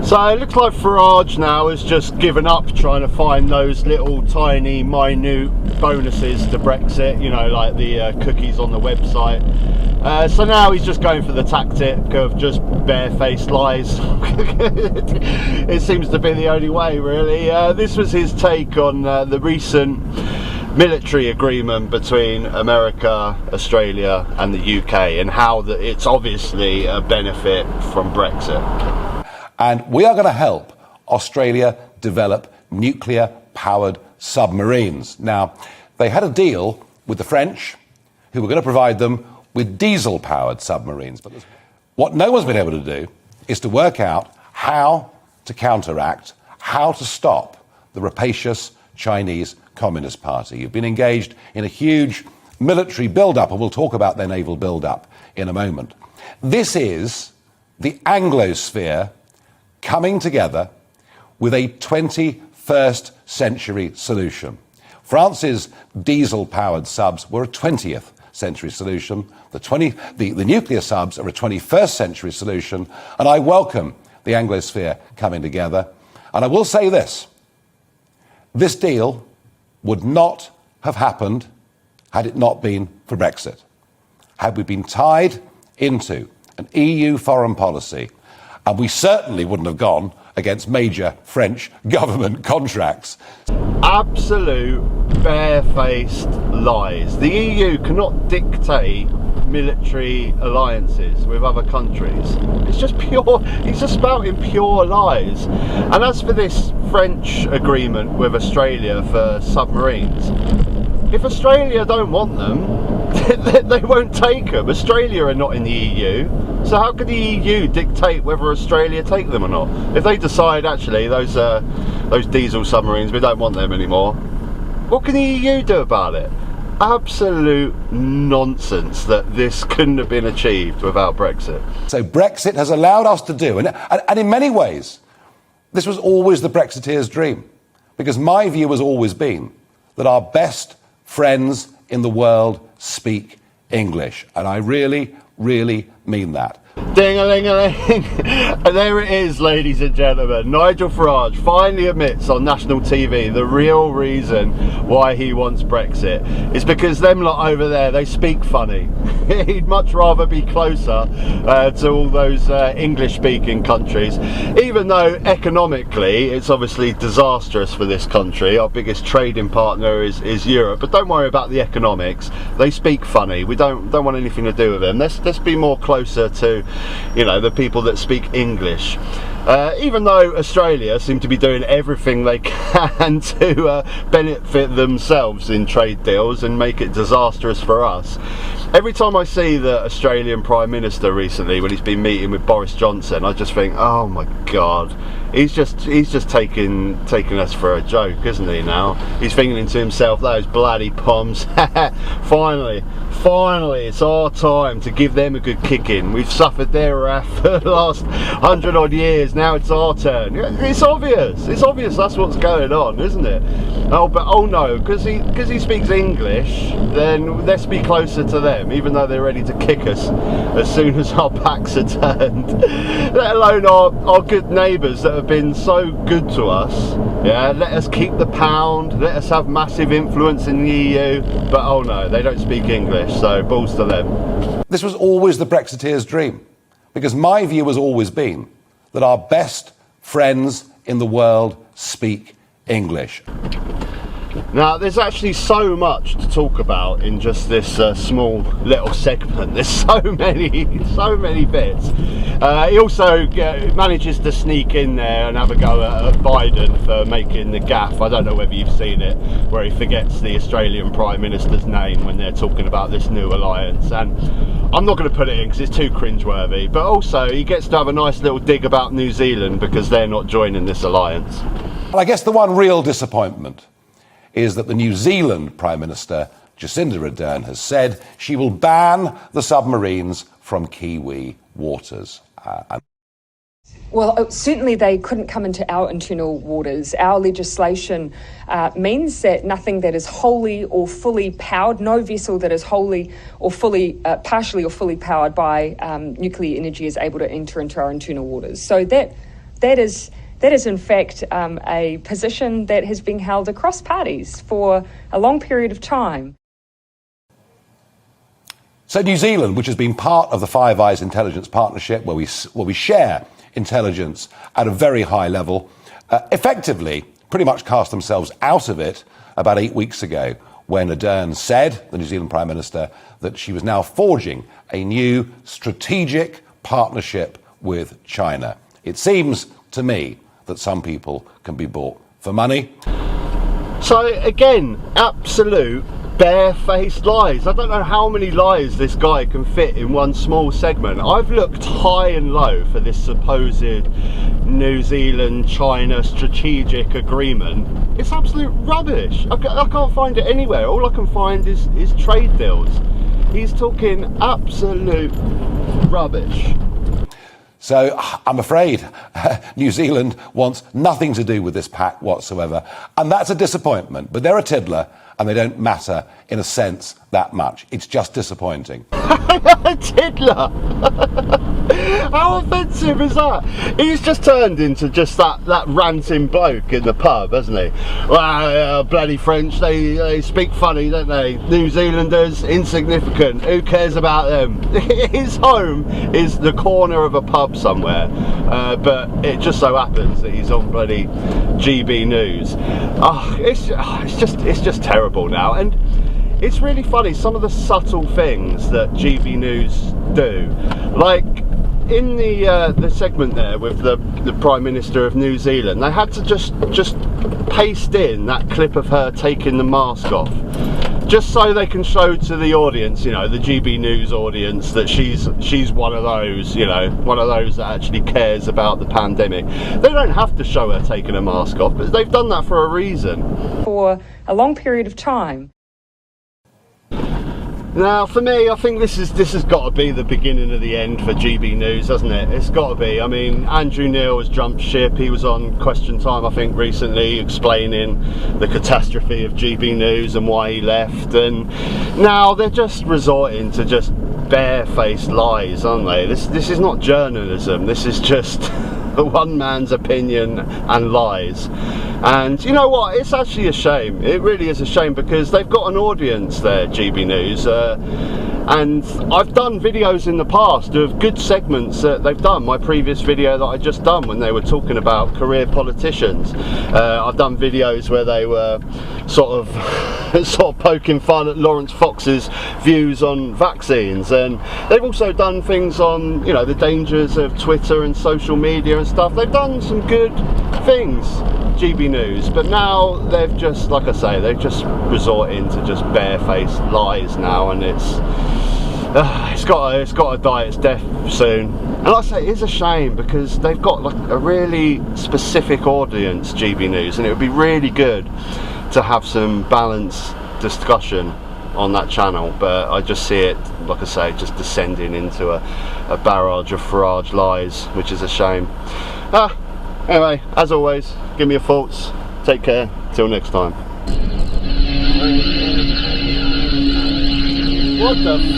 So it looks like Farage now has just given up trying to find those little tiny minute bonuses to Brexit, you know, like the cookies on the website. So now he's just going for the tactic of just barefaced lies. It seems to be the only way, really. This was his take on the recent military agreement between America, Australia and the UK, and how it's obviously a benefit from Brexit. And we are going to help Australia develop nuclear-powered submarines. Now, they had a deal with the French, who were going to provide them with diesel-powered submarines. But what no one's been able to do is to work out how to counteract, how to stop the rapacious Chinese Communist Party. You've been engaged in a huge military build-up, and we'll talk about their naval build-up in a moment. This is the Anglosphere coming together with a 21st century solution. France's diesel-powered subs were a 20th century solution. The nuclear subs are a 21st century solution, and I welcome the Anglosphere coming together. And I will say this deal would not have happened had it not been for Brexit. Had we been tied into an EU foreign policy, and we certainly wouldn't have gone against major French government contracts. Absolute barefaced lies. The EU cannot dictate military alliances with other countries. It's just pure, he's just spouting pure lies. And as for this French agreement with Australia for submarines, if Australia don't want them, they won't take them. Australia are not in the EU, so how can the EU dictate whether Australia take them or not? If they decide, actually, those diesel submarines, we don't want them anymore, what can the EU do about it? Absolute nonsense that this couldn't have been achieved without Brexit. So Brexit has allowed us to do, and in many ways, this was always the Brexiteers' dream, because my view has always been that our best friends in the world speak English, and I really, really mean that. Ding-a-ling-a-ling. And there it is, ladies and gentlemen. Nigel Farage finally admits on national TV the real reason why he wants Brexit is because them lot over there, they speak funny. He'd much rather be closer to all those English-speaking countries, even though economically it's obviously disastrous for this country. Our biggest trading partner is Europe, but don't worry about the economics. They speak funny. We don't want anything to do with them. Let's be more closer to, you know, the people that speak English. Even though Australia seem to be doing everything they can to benefit themselves in trade deals and make it disastrous for us. Every time I see the Australian Prime Minister recently, when he's been meeting with Boris Johnson, I just think, oh my God, he's just taking us for a joke, isn't he now? He's thinking to himself, those bloody Poms, finally, it's our time to give them a good kicking. We've suffered their wrath for the last 100 odd years, now it's our turn. It's obvious that's what's going on, isn't it? Oh, but oh no, because he speaks English, then let's be closer to them, even though they're ready to kick us as soon as our backs are turned. Let alone our good neighbours that have been so good to us. Yeah, let us keep the pound, let us have massive influence in the EU, but oh no, they don't speak English, so balls to them. This was always the Brexiteers' dream, because my view has always been that our best friends in the world speak English. Now, there's actually so much to talk about in just this small little segment. There's so many bits. He also manages to sneak in there and have a go at Biden for making the gaffe. I don't know whether you've seen it, where he forgets the Australian Prime Minister's name when they're talking about this new alliance. And I'm not going to put it in because it's too cringeworthy. But also, he gets to have a nice little dig about New Zealand because they're not joining this alliance. Well, I guess the one real disappointment is that the New Zealand Prime Minister, Jacinda Ardern, has said she will ban the submarines from Kiwi waters. Well, certainly they couldn't come into our internal waters. Our legislation means that nothing that is wholly or fully powered, no vessel that is wholly or fully, partially or fully powered by nuclear energy is able to enter into our internal waters. So that that is in fact a position that has been held across parties for a long period of time. So New Zealand, which has been part of the Five Eyes intelligence partnership, where we share intelligence at a very high level, effectively pretty much cast themselves out of it about 8 weeks ago, when Ardern said, the New Zealand Prime Minister, that she was now forging a new strategic partnership with China. It seems to me that some people can be bought for money. So again, absolute barefaced lies. I don't know how many lies this guy can fit in one small segment. I've looked high and low for this supposed New Zealand-China strategic agreement. It's absolute rubbish. I can't find it anywhere. All I can find is trade deals. He's talking absolute rubbish. So I'm afraid New Zealand wants nothing to do with this pact whatsoever. And that's a disappointment. But they're a tiddler and they don't matter in a sense that much. It's just disappointing. A tiddler? How offensive is that? He's just turned into just that ranting bloke in the pub, hasn't he? Well, bloody French, they speak funny, don't they? New Zealanders, insignificant. Who cares about them? His home is the corner of a pub somewhere, but it just so happens that he's on bloody GB News. It's just terrible now, and it's really funny some of the subtle things that GB News do, like in the segment there with the Prime Minister of New Zealand. They had to just paste in that clip of her taking the mask off, just so they can show to the audience, you know, the GB News audience, that she's one of those, you know, one of those that actually cares about the pandemic. They don't have to show her taking her mask off, but they've done that for a reason. For a long period of time. Now, for me, I think this has got to be the beginning of the end for GB News, hasn't it? It's got to be. I mean, Andrew Neil has jumped ship. He was on Question Time, I think, recently, explaining the catastrophe of GB News and why he left. And now they're just resorting to just barefaced lies, aren't they? This is not journalism. This is just one man's opinion and lies. And you know what, it's actually a shame. It really is a shame, because they've got an audience there, GB News, and I've done videos in the past of good segments that they've done. My previous video that I just done when they were talking about career politicians, I've done videos where they were sort of poking fun at Lawrence Fox's views on vaccines, and they've also done things on, you know, the dangers of Twitter and social media and stuff. They've done some good things, GB News, but now they've just, like I say, they've just resorted to just barefaced lies now, and it's got to die its death soon. And like I say, it is a shame, because they've got like a really specific audience, GB News, and it would be really good to have some balanced discussion on that channel, but I just see it, like I say, just descending into a barrage of Farage lies, which is a shame. Anyway, as always, give me your thoughts. Take care. Till next time. What the fuck?